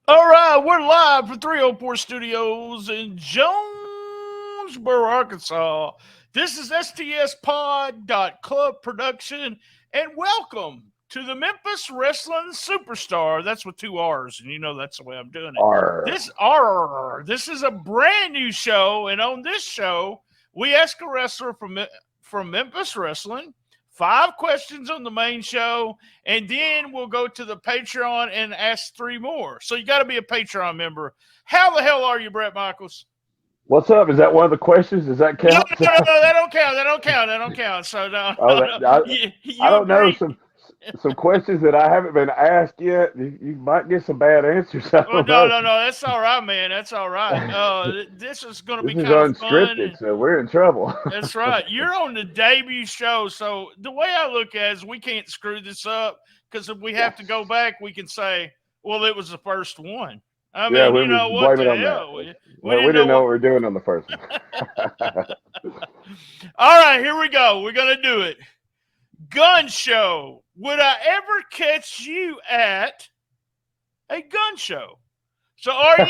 All right, we're live from 304 Studios in Jonesboro, Arkansas. This is STS Pod Club production, and welcome to the Memphis Wrestling Superstar. That's with two R's, and you know that's the way I'm doing it. R. This is a brand new show, and on this show, we ask a wrestler from Memphis Wrestling 5 questions on the main show, and then we'll go to the Patreon and ask 3 more. So you got to be a Patreon member. How the hell are you, Brett Michaels? What's up? Is that one of the questions? Does that No, count? no, no, no, that don't count. That don't count. So no, Oh, no, no. I You don't know. agree? Some questions that I haven't been asked yet. You might get some bad answers. I Well, don't no, know. no, no. That's all right, man. That's all right. This is going to This be is kind of fun. unscripted, so we're in trouble. That's right. You're on the debut show. So the way I look at it is we can't screw this up because if we have to go back, we can say, well, it was the first one. I Yeah, mean, we you would know, what blame the it on that. hell? We Well, we didn't know didn't know what. what we were doing on the first one. All right, here we go. We're going to do it. Gun show. Would I ever catch you at a gun show? So are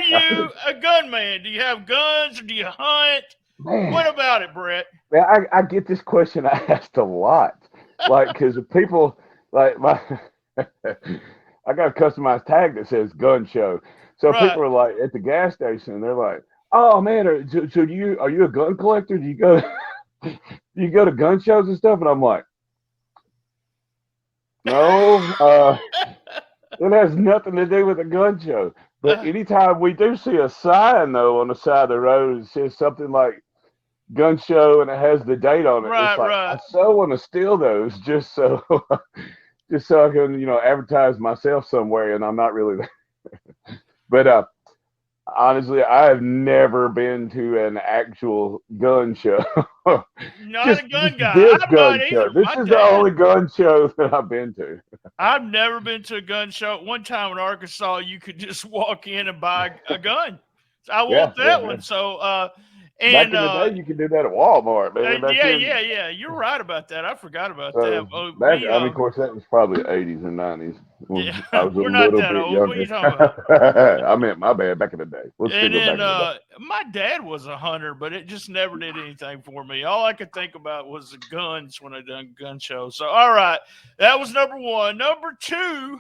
you a gunman? Do you have guns or do you hunt? Man, What about it, Brett? man, I get this question asked a lot. Like, because people, like, I got a customized tag that says gun show. So Right. people are like at the gas station, they're like, "Oh man, are you a gun collector? Do you go do you go to gun shows and stuff?" And I'm like, "No, it has nothing to do with a gun show." But anytime we do see a sign though on the side of the road, it says something like gun show and it has the date on it. It's Right, like I right. so want to steal those just so just so I can advertise myself somewhere, and I'm not really there. But honestly, I have never been to an actual gun show. Not just, a just gun guy. this I'm not gun show. either. This My is the dad. only gun show that I've been to. I've never been to a gun show. One time in Arkansas, you could just walk in and buy a gun. So I Yeah, want yeah, that yeah. one. So Back and in the day, you could do that at Walmart, man. Back yeah, then, yeah, yeah. You're right about that. I forgot about that. so back. I mean, of course, that was probably the '80s and '90s Yeah, when I was a we're not little that bit old. What are you younger. talking about? I meant my bad. Back in the day. Let's still And go back then in the day. my dad was a hunter, but it just never did anything for me. All I could think about was the guns when I done gun shows. So all right, that was number one. Number two,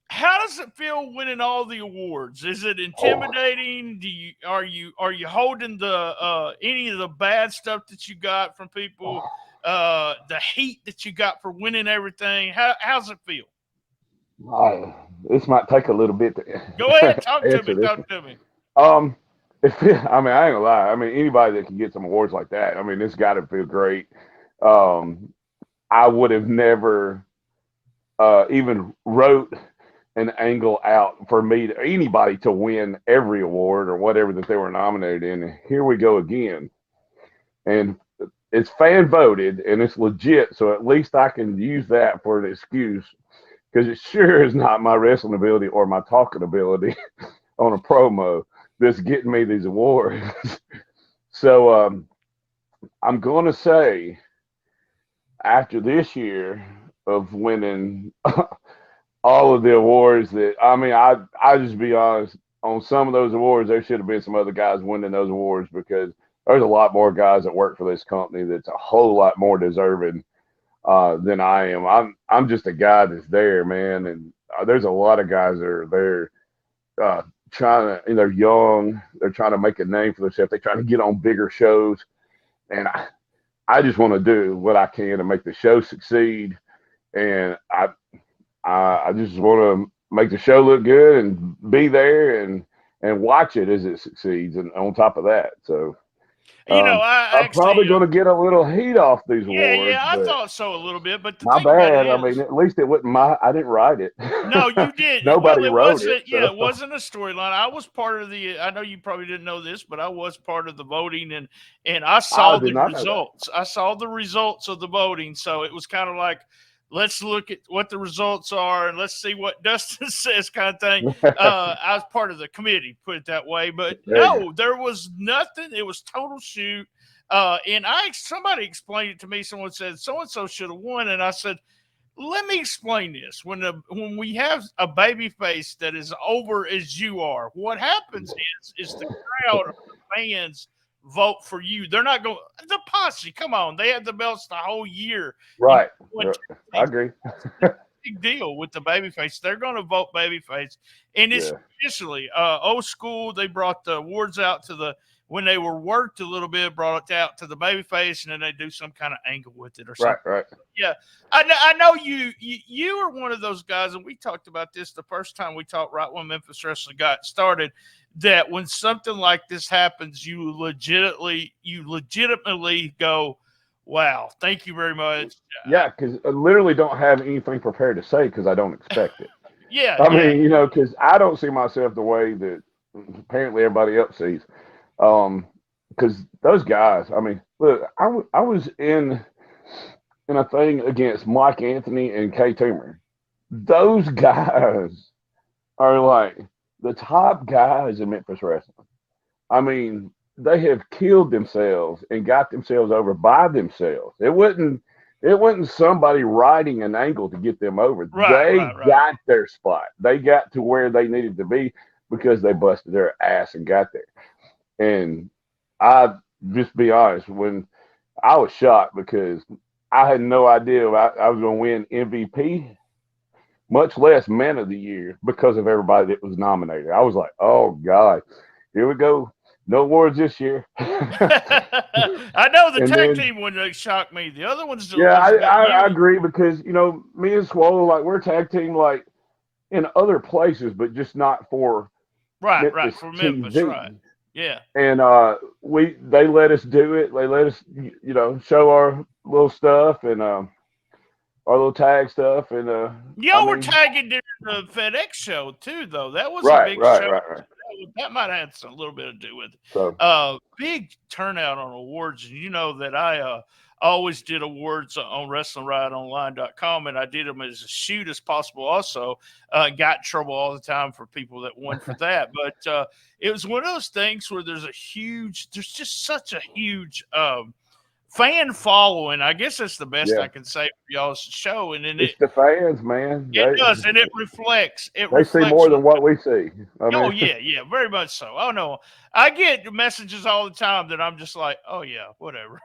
how does it feel winning all the awards? Is it Oh, intimidating? Are you holding the any of the bad stuff that you got from people? oh, The heat that you got for winning everything. How's it feel? oh, this might take a little bit Go ahead, to talk to me. answer this Talk one. to me. Um, I mean, I ain't gonna lie. I mean, anybody that can get some awards like that, I mean, it's got to feel great. Um, I would have never even wrote an angle out for me to anybody to win every award or whatever that they were nominated in. And here we go again, and it's fan voted and it's legit. So at least I can use that for an excuse because it sure is not my wrestling ability or my talking ability on a promo that's getting me these awards. So I'm going to say after this year of winning all of the awards that I mean, I just be honest on some of those awards. There should have been some other guys winning those awards because there's a lot more guys that work for this company that's a whole lot more deserving than I am. I'm just a guy that's there, man, and there's a lot of guys that are there trying to. They're young. They're trying to make a name for themselves. They're trying to get on bigger shows, and I just want to do what I can to make the show succeed. And I just want to make the show look good and be there and watch it as it succeeds. And on top of that, so I I'm actually, probably going to get a little heat off these yeah, awards, yeah, I but thought so a little bit. But the my thing about it bad. I mean, is, at least it wasn't my. I didn't write it. no, you didn't. Well, Nobody it wrote it. wasn't. Yeah, So it wasn't a storyline. I was part of the. I know you probably didn't know this, but I was part of the voting, and I I saw did the not know that. results. I saw the results of the voting, so it was kind of like, let's look at what the results are and let's see what Dustin says, kind of thing. I was part of the committee, put it that way. But There you go. no, there was nothing. It was total shoot. And somebody explained it to me. Someone said so and so should have won, and I said, let me explain this. When we have a baby face that is over as you are, what happens is the crowd or the fans vote for you. They're not going the posse. Come on, they had the belts the whole year. Right. I agree. Big deal with the babyface. They're going to vote babyface, and it's officially old school. They brought the awards out to when they were worked a little bit, brought it out to the babyface, and then they do some kind of angle with it or something. Right. Yeah, I know you are one of those guys, and we talked about this the first time we talked right when Memphis Wrestling got started. That when something like this happens, you legitimately go, wow, thank you very much. Yeah, because I literally don't have anything prepared to say because I don't expect it. I mean, because I don't see myself the way that apparently everybody else sees. Because those guys, I mean, look, I was in a thing against Mike Anthony and Kay Toomer. Those guys are like the top guys in Memphis Wrestling. I mean, they have killed themselves and got themselves over by themselves. It wasn't somebody riding an angle to get them over. They got their spot. They got to where they needed to be because they busted their ass and got there. And I just be honest, when I was shocked because I had no idea I was going to win MVP, much less Man of the Year because of everybody that was nominated. I was like, oh God, here we go. No awards this year. I know the tag team one shocked me. The other one's I agree because me and Swole, like we're tag team like in other places, but just not for right for Memphis, TV. right? Yeah. And they let us do it. They let us show our little stuff and our little tag stuff and y'all were tagging during the FedEx show too, though. That was a big show. Right. That might have had a little bit to do with it. So, big turnout on awards. And you know that I always did awards on WrestlingRideOnline.com, and I did them as shoot as possible also. Got in trouble all the time for people that won for that. But it was one of those things where there's just such a huge fan following. I guess that's the best I can say for y'all's show. And then it's the fans, man. It does, and it reflects. They see more than what we see. Yeah, very much so. Oh no, I get messages all the time that I'm just like, oh yeah, whatever.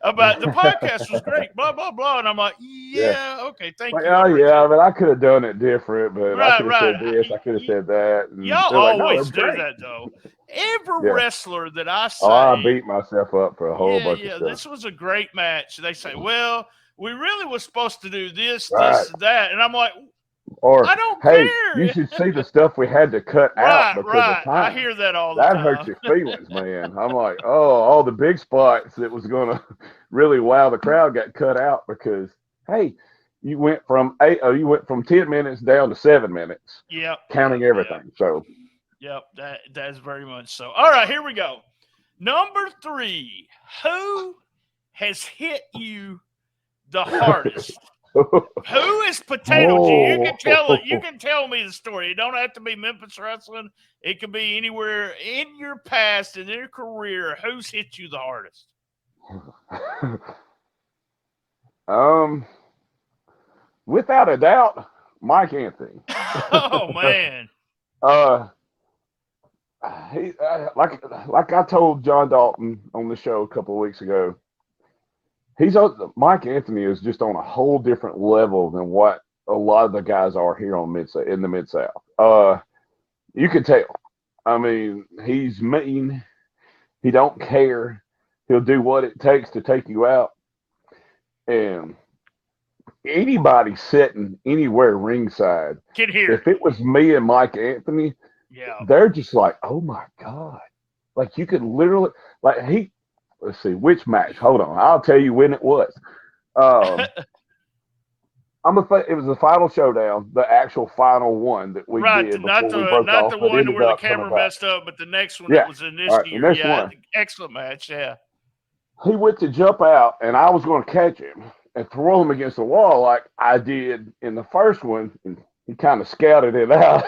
About the podcast was great, blah blah blah, and I'm like, okay, thank you. Oh yeah, but I could have done it different. But I could have said this, I could have said that. And y'all always do that though. Every wrestler that I say, I beat myself up for a whole bunch of stuff. This was a great match. They say, well, we really was supposed to do this, that, and I'm like, I don't care. You should see the stuff we had to cut out because of time. I hear that all the time. That hurts your feelings, man. I'm like, all the big spots that was going to really wow the crowd got cut out because, hey, you went from 10 minutes down to 7 minutes. Yep. Counting everything. Yep. So. Yep, that is very much so. All right, here we go. Number 3, who has hit you the hardest? Who is Potato G? You can tell it. You can tell me the story. It don't have to be Memphis Wrestling. It could be anywhere in your past, in your career. Who's hit you the hardest? Without a doubt, Mike Anthony. Oh man. Like I told John Dalton on the show a couple of weeks ago, Mike Anthony is just on a whole different level than what a lot of the guys are here in the Mid-South. You can tell. I mean, he's mean. He don't care. He'll do what it takes to take you out. And anybody sitting anywhere ringside, can hear. If it was me and Mike Anthony, they're just like, oh my God. Like you could literally, let's see, which match? Hold on. I'll tell you when it was. It was the final showdown, the actual final one that we did. Not the one where the camera messed up, but the next one that was in this year. Yeah, excellent match. Yeah. He went to jump out, and I was going to catch him and throw him against the wall like I did in the first one. And he kind of scouted it out.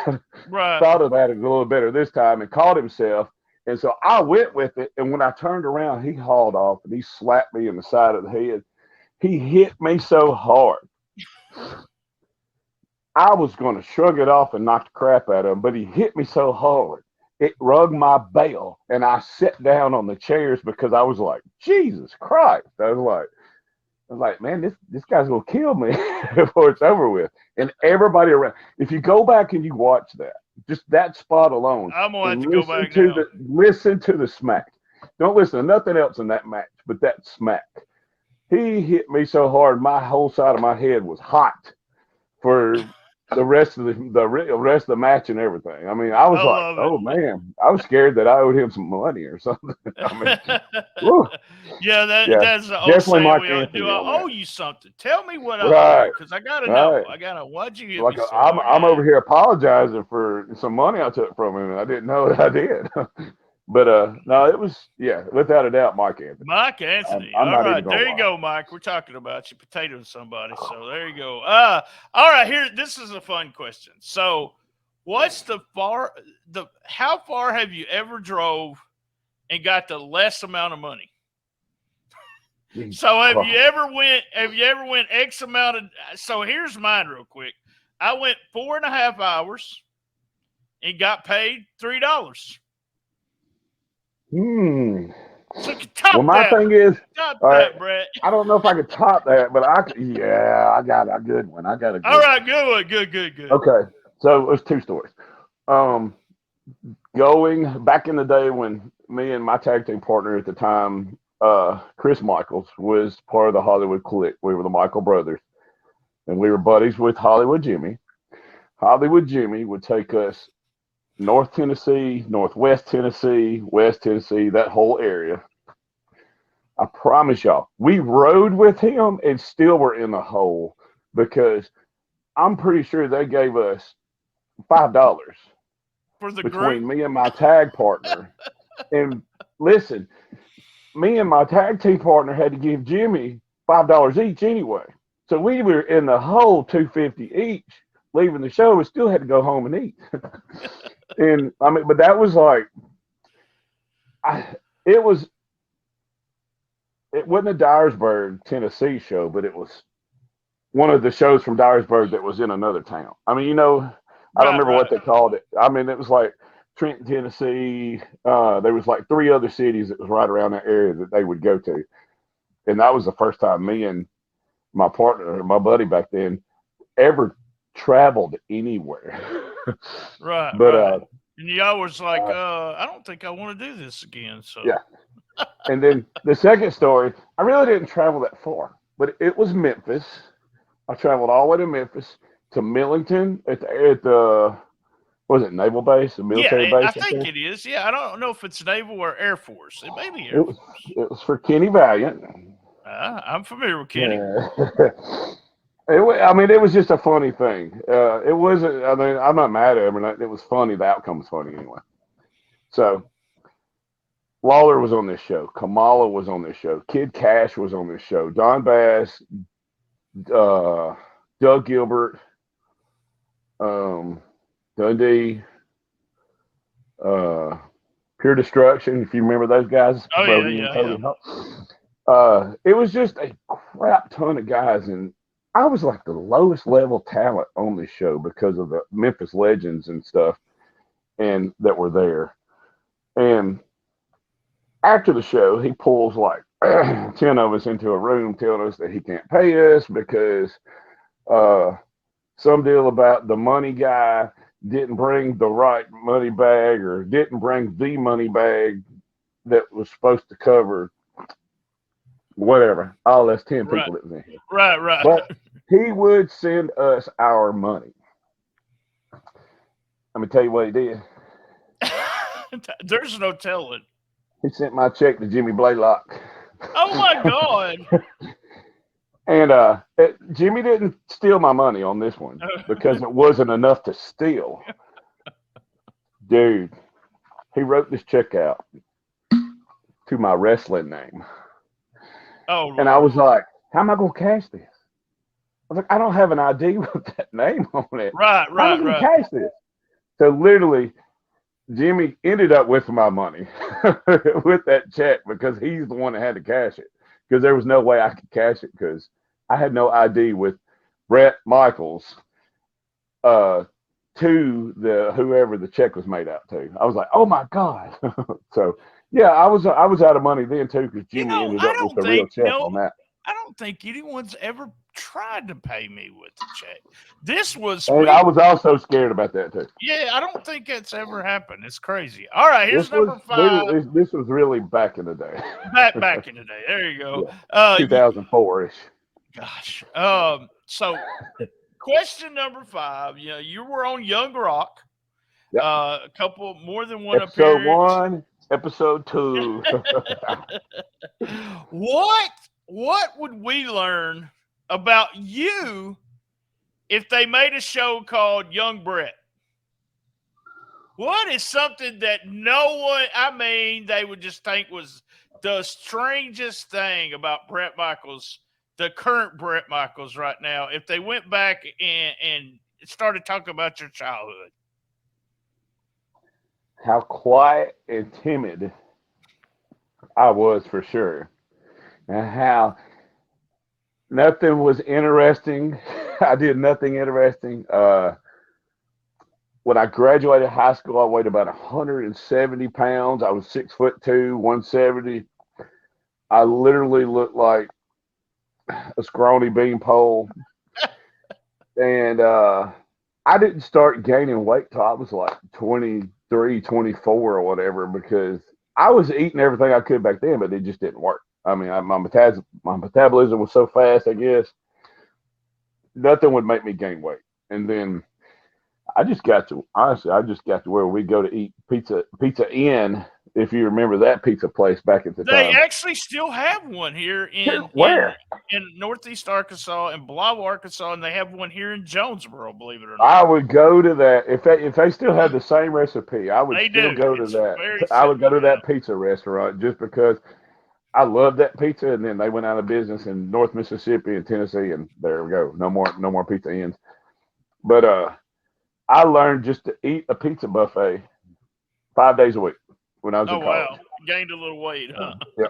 Right. Thought about it a little better this time and caught himself. And so I went with it. And when I turned around, he hauled off and he slapped me in the side of the head. He hit me so hard. I was going to shrug it off and knock the crap out of him, but he hit me so hard. It rug my bell, and I sat down on the chairs because I was like, Jesus Christ. I was like, man, this guy's going to kill me before it's over with. And everybody around, if you go back and you watch that, just that spot alone, I'm going to have to go back now. Listen to the smack. Don't listen to nothing else in that match, but that smack. He hit me so hard, my whole side of my head was hot for the rest of the match and everything. I mean, I was like, oh man, I was scared that I owed him some money or something. I mean, that's the old definitely Mike we Anthony. do. I owe you something. Tell me what I owe you, because I gotta know. I gotta. Why'd you hit me so hard? I'm over here apologizing for some money I took from him, and I didn't know that I did. But no, it was without a doubt, Mike Anthony. Mike Anthony. All right, there you go, Mike. We're talking about you, potato somebody. So there you go. All right, here. This is a fun question. So, what's how far have you ever drove and got the less amount of money? So have you ever went X amount of? So here's mine real quick. I went 4.5 hours and got paid $3. So top my that. thing is, that, Brett. I don't know if I could top that, but I got a good one. I got a good All right, good one. Good. Okay, so there's two stories. Going back in the day when me and my tag team partner at the time, Chris Michaels, was part of the Hollywood Clique. We were the Michael brothers, and we were buddies with Hollywood Jimmy. Hollywood Jimmy would take us North Tennessee, Northwest Tennessee, West Tennessee, that whole area. I promise y'all, we rode with him and still were in the hole because I'm pretty sure they gave us $5 for the between group. Me and my tag partner. And listen, me and my tag team partner had to give Jimmy $5 each anyway. So we were in the hole $250 each, leaving the show. We still had to go home and eat. And I mean, but that was like, it wasn't a Dyersburg, Tennessee show, but it was one of the shows from Dyersburg that was in another town. I mean, I don't remember what they called it. I mean, it was like Trenton, Tennessee. There was like 3 other cities that was right around that area that they would go to. And that was the first time me and my partner, my buddy back then, ever traveled anywhere. Right. But right. And y'all was like, I don't think I want to do this again. So yeah. And then the second story, I really didn't travel that far, but it was Memphis. I traveled all the way to Memphis, to Millington at the was it Naval Base, the military base? I think it is. Yeah, I don't know if it's Naval or Air Force. It may be Air Force. It was for Kenny Valiant. I'm familiar with Kenny. I mean, it was just a funny thing. It wasn't. I mean, I'm not mad at him. It was funny. The outcome was funny anyway. So Lawler was on this show. Kamala was on this show. Kid Cash was on this show. Don Bass, Doug Gilbert, Dundee, Pure Destruction. If you remember those guys. Oh yeah. It was just a crap ton of guys, and I was like the lowest level talent on this show because of the Memphis legends and stuff, and that were there. And after the show, he pulls like 10 of us into a room telling us that he can't pay us because some deal about the money guy didn't bring the right money bag or didn't bring the money bag that was supposed to cover whatever. All that's 10 people that was in here. Right. But he would send us our money. Let me tell you what he did. There's no telling. He sent my check to Jimmy Blaylock. Oh my God. And Jimmy didn't steal my money on this one because it wasn't enough to steal. Dude, he wrote this check out to my wrestling name. Oh, and I was like, how am I going to cash this? I was like, I don't have an ID with that name on it. Right. How am I going to cash this? So literally, Jimmy ended up with my money with that check because he's the one that had to cash it because there was no way I could cash it because I had no ID with Bret Michaels to whoever the check was made out to. I was like, oh my God. So yeah, I was out of money then too, because Jimmy ended up with a real check on that. I don't think anyone's ever tried to pay me with the check. This was And I was also scared about that too. Yeah, I don't think it's ever happened. It's crazy. All right, here's number 5. This was really back in the day. Back in the day. There you go. Yeah, 2004-ish. Gosh. So question number 5. You were on Young Rock. Yep. A couple more than one Episode appearance. 1, episode 2. What would we learn about you if they made a show called Young Bret? What is something that they would just think was the strangest thing about Bret Michaels, the current Bret Michaels right now, if they went back and started talking about your childhood? How quiet and timid I was, for sure. And how nothing was interesting. I did nothing interesting. When I graduated high school, I weighed about 170 pounds. I was 6'2", 170. I literally looked like a scrawny beanpole. And I didn't start gaining weight till I was like 23, 24 or whatever, because I was eating everything I could back then, but it just didn't work. I mean, my metabolism was so fast, I guess. Nothing would make me gain weight. And then I just got to where we go to eat Pizza Inn, if you remember that pizza place back at the time. They actually still have one here in Northeast Arkansas and Blythe, Arkansas, and they have one here in Jonesboro, believe it or not. I would go to that. If they still had the same recipe, I would go to that. I would go to that pizza restaurant just because I love that pizza. And then they went out of business in North Mississippi and Tennessee, and there we go. No more Pizza Inns. But I learned just to eat a pizza buffet 5 days a week when I was in college. Wow. Gained a little weight, huh? Yeah.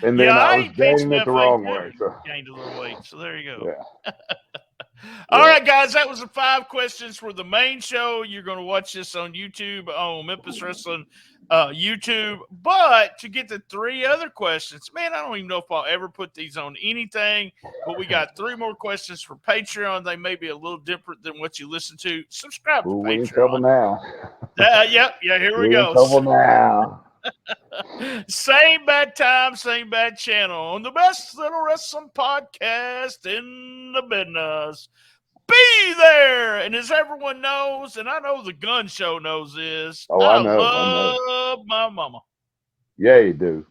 And then I was gaining it the wrong way. So. Gained a little weight. So there you go. Yeah. All right, guys, that was the 5 questions for the main show. You're going to watch this on YouTube, on Memphis Wrestling YouTube. But to get the 3 other questions, man, I don't even know if I'll ever put these on anything. But we got 3 more questions for Patreon. They may be a little different than what you listen to. Subscribe to Patreon. We're in trouble now. Yeah, here we go. In trouble now. Same bad time, same bad channel on the best little wrestling podcast in the business. Be there. And as everyone knows, and I know the Gun Show knows this, I love my mama. Yeah, you do.